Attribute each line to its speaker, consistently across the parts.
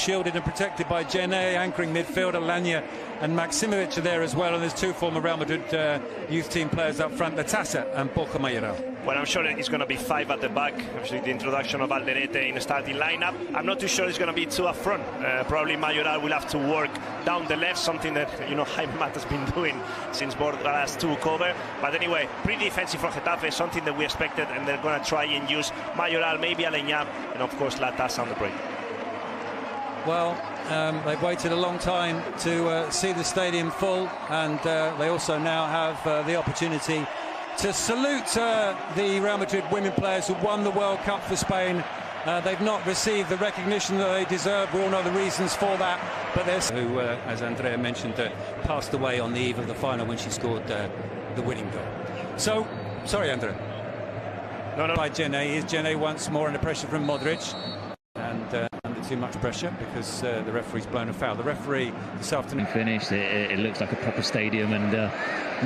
Speaker 1: shielded and protected by Getafe, anchoring midfielder. Lanya and Maximovic are there as well, and there's two former Real Madrid youth team players up front, Latasa and Borja Mayoral.
Speaker 2: Well, I'm sure it's going to be five at the back. Obviously, the introduction of Alderete in the starting lineup. I'm not too sure it's going to be two up front. Probably Mayoral will have to work down the left, something that, you know, Jaime Mata's been doing since both the last two cover. But anyway, pretty defensive from Getafe, something that we expected, and they're going to try and use Mayoral, maybe Aleñá, and of course Latasa on the break.
Speaker 1: Well, they've waited a long time to see the stadium full, and they also now have the opportunity to salute the Real Madrid women players who won the World Cup for Spain. They've not received the recognition that they deserve. We all know the reasons for that, but there's who, as Andrea mentioned, passed away on the eve of the final when she scored the winning goal. So, sorry, Andrea.
Speaker 2: No.
Speaker 1: By Getafe. Is Getafe once more under pressure from Modric, and under too much pressure because the referee's blown a foul. The referee this afternoon
Speaker 3: finished. It looks like a proper stadium, and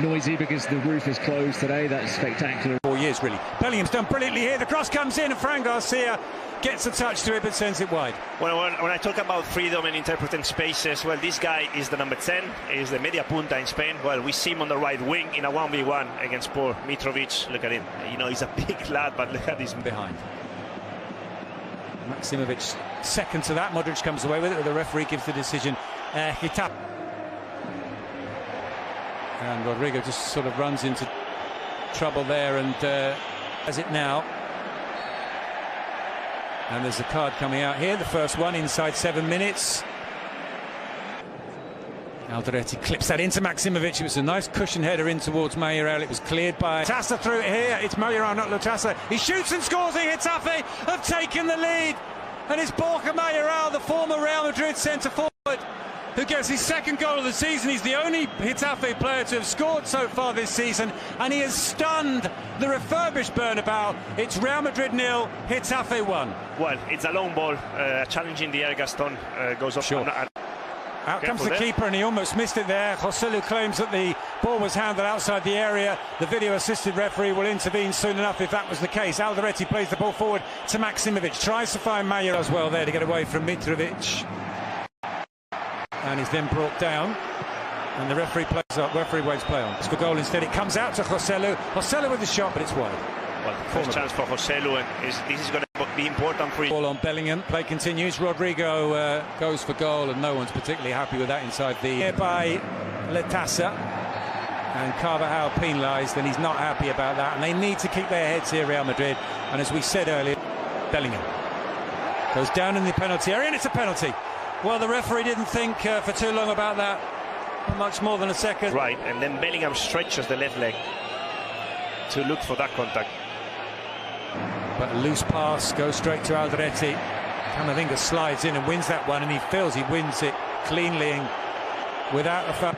Speaker 3: noisy because the roof is closed today. That's spectacular.
Speaker 1: 4 years, really. Bellingham's done brilliantly here. The cross comes in, and Fran Garcia gets a touch to it but sends it wide.
Speaker 2: Well, when I talk about freedom and interpreting spaces, well, this guy is the number 10, is the media punta in Spain. Well, we see him on the right wing in a 1v1 against poor Mitrovic. Look at him. You know, he's a big lad, but look at his
Speaker 1: behind. Maximovic second to that. Modric comes away with it, but the referee gives the decision. Getafe. And Rodrigo just sort of runs into trouble there and has it now. And there's a card coming out here, the first one inside 7 minutes. Alderete clips that into Maximovic. It was a nice cushion header in towards Mayoral. It was cleared by Latasa through it here. It's Mayoral, not Latasa. He shoots and scores. Getafe have taken the lead. And it's Borja Mayoral, the former Real Madrid centre-forward, who gets his second goal of the season. He's the only Getafe player to have scored so far this season, and he has stunned the refurbished Bernabeu. It's Real Madrid 0, Getafe 1.
Speaker 2: Well, it's a long ball, challenging the air. Gaston goes off.
Speaker 1: Sure. Out comes the keeper, and he almost missed it there. Joselu claims that the ball was handled outside the area. The video-assisted referee will intervene soon enough if that was the case. Alderete plays the ball forward to Maximovic. Tries to find Mayoral as well there to get away from Mitrovic. And he's then brought down. And the referee plays up. Referee waves play on. It's for goal instead. It comes out to Joselu. Joselu with the shot, but it's wide.
Speaker 2: Well, first chance for Joselu, and this is going to be important for him.
Speaker 1: Ball on Bellingham. Play continues. Rodrigo goes for goal, and no one's particularly happy with that inside the... Here by Latasa. And Carvajal penalised, and he's not happy about that. And they need to keep their heads here, Real Madrid. And as we said earlier, Bellingham goes down in the penalty area, and it's a penalty. Well, the referee didn't think for too long about that. Not much more than a second.
Speaker 2: Right, and then Bellingham stretches the left leg to look for that contact.
Speaker 1: But a loose pass goes straight to Alderete. Camavinga slides in and wins that one, and he feels he wins it cleanly and without a foul.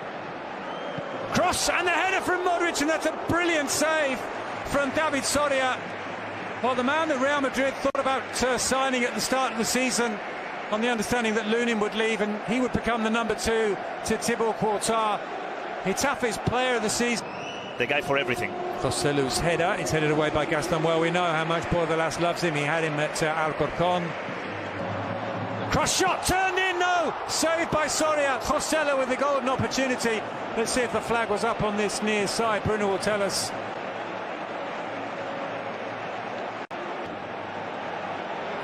Speaker 1: Cross and the header from Modric, and that's a brilliant save from David Soria. Well, the man that Real Madrid thought about signing at the start of the season, on the understanding that Lunin would leave and he would become the number 2 to Thibaut Courtois. Getafe's player of the season.
Speaker 2: The guy for everything.
Speaker 1: Joselu's header, it's headed away by Gaston. Well, we know how much Bordalas loves him. He had him at Alcorcon. Cross shot turned in, no! Saved by Soria. Joselu with the golden opportunity. Let's see if the flag was up on this near side. Bruno will tell us.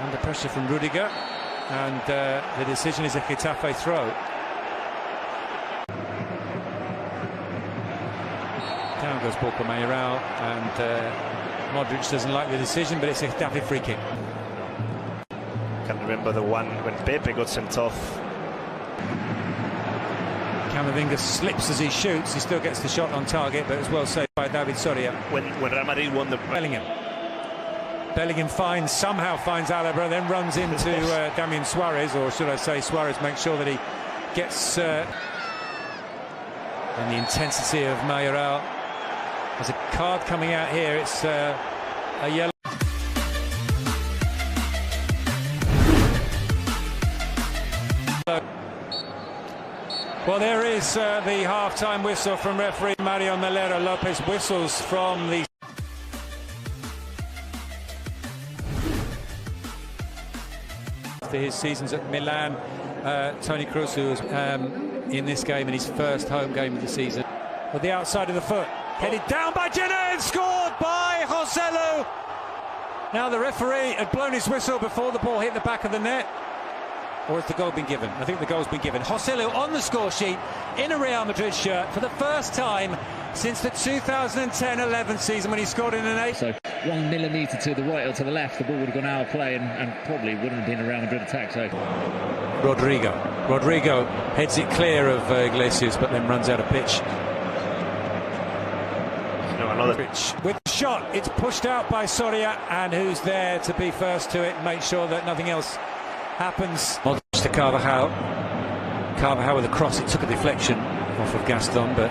Speaker 1: Under pressure from Rudiger. And the decision is a Getafe throw. Down goes Borja Mayoral, and Modric doesn't like the decision, but it's a Getafe free kick.
Speaker 2: Can remember the one when Pepe got sent off.
Speaker 1: Camavinga slips as he shoots. He still gets the shot on target, but it's well saved by David Soria.
Speaker 2: When Real Madrid won the...
Speaker 1: Bellingham somehow finds Alaba, then runs into Damian Suarez, or should I say Suarez makes sure that he gets in the intensity of Mayoral. There's a card coming out here. It's a yellow. Well, there is the half-time whistle from referee Mario Melero Lopez. Whistles from the... After his seasons at Milan Toni Kroos, who was in this game in his first home game of the season. With the outside of the foot, headed down by Jenner and scored by Joselu. Now the referee had blown his whistle before the ball hit the back of the net. Or has the goal been given? I think the goal's been given. Joselu on the score sheet in a Real Madrid shirt for the first time since the 2010-11 season when he scored in an 8.
Speaker 3: So 1 millimetre to the right or to the left, the ball would have gone out of play and probably wouldn't have been a Real Madrid attack. So
Speaker 1: Rodrigo heads it clear of Iglesias, but then runs out of pitch.
Speaker 2: Another
Speaker 1: pitch with the shot. It's pushed out by Soria, and who's there to be first to it and make sure that nothing else happens. Modric to Carvajal. Carvajal with a cross. It took a deflection off of Gaston, but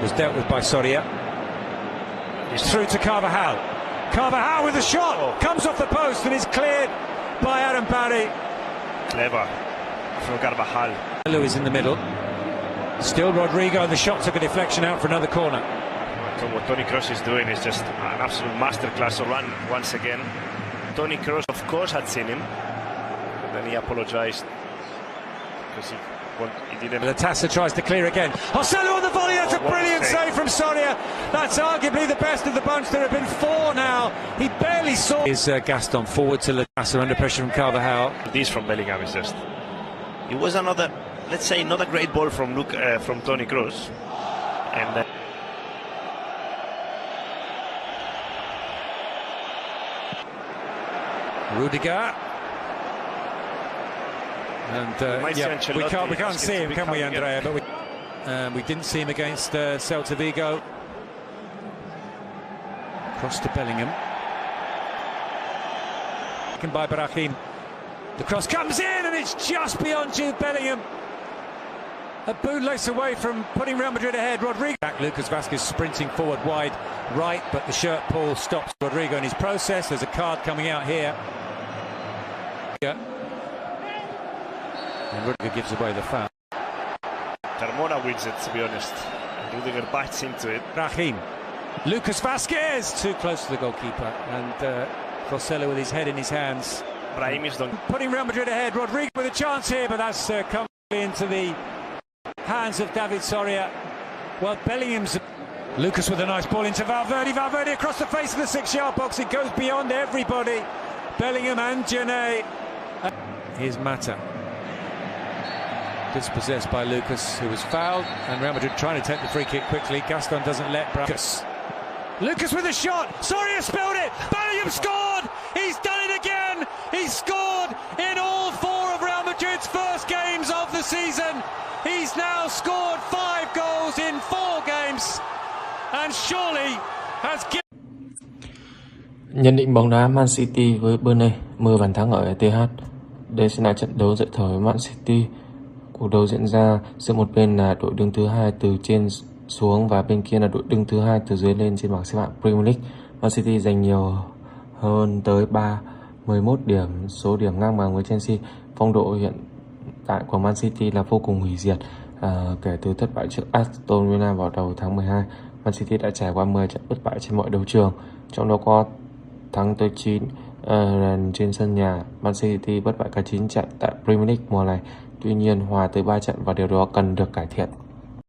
Speaker 1: was dealt with by Soria. It's through to Carvajal. Carvajal with a shot. Comes off the post and is cleared by Adam Barry.
Speaker 2: Clever from Carvajal.
Speaker 1: Lewis in the middle. Still Rodrigo. The shot took a deflection out for another corner.
Speaker 2: So what Toni Kroos is doing is just an absolute masterclass of run once again. Toni Kroos, of course, had seen him. And then he apologized because he didn't.
Speaker 1: Latassa tries to clear again. Joselu on the volley. That's a brilliant save from Soria. That's arguably the best of the bunch. There have been 4 now. He barely saw. Is Gaston forward to Latassa under pressure from Carvajal.
Speaker 2: This from Bellingham is just. It was another, let's say, not a great ball from Toni Kroos, and then.
Speaker 1: Rudiger. And yeah, we can't see him, can we, Andrea? But we didn't see him against Celta Vigo. Cross to Bellingham. Taken by Brahim. The cross comes in, and it's just beyond Jude Bellingham. A bootlace away from putting Real Madrid ahead. Rodrigo. Back, Lucas Vazquez sprinting forward wide right, but the shirt pull stops Rodrigo in his process. There's a card coming out here. And Rudiger gives away the foul.
Speaker 2: Carmona wins it, to be honest. Rudiger bites into it.
Speaker 1: Brahim. Lucas Vazquez too close to the goalkeeper, and Joselu with his head in his hands.
Speaker 2: Brahim is done.
Speaker 1: Putting Real Madrid ahead. Rodrigo with a chance here, but that's come into the hands of David Soria. Well, Bellingham's. Lucas with a nice ball into Valverde. Valverde across the face of the 6-yard box. It goes beyond everybody. Bellingham and Jenner. Here's Mata. Dispossessed by Lucas, who was fouled, and Real Madrid trying to take the free kick quickly. Gaston doesn't let Lucas with a shot. Soria spilled it. Bellingham scored. He's done it again. He's scored in all 4 of Real Madrid's first games of the season. He's now scored 5 goals in 4 games, and surely has given.
Speaker 4: Nhận định bóng đá Man City với Burnley 10 bàn thắng ở Etihad. Đây sẽ là trận đấu dậy thời Man City. Cuộc đấu diễn ra giữa một bên là đội đứng thứ 2 từ trên xuống và bên kia là đội đứng thứ 2 từ dưới lên trên bảng xếp hạng Premier League. Man City giành nhiều hơn tới 31 điểm, số điểm ngang bằng với Chelsea. Phong độ hiện tại của Man City là vô cùng hủy diệt. Kể từ thất bại trước Aston Villa vào đầu tháng 12, Man City đã trải qua 10 trận bất bại trên mọi đấu trường, trong đó có thắng tới 9 lần trên sân nhà. Man City bất bại cả 9 trận tại Premier League mùa này. Tuy nhiên hòa tới 3 trận và điều đó cần được cải thiện.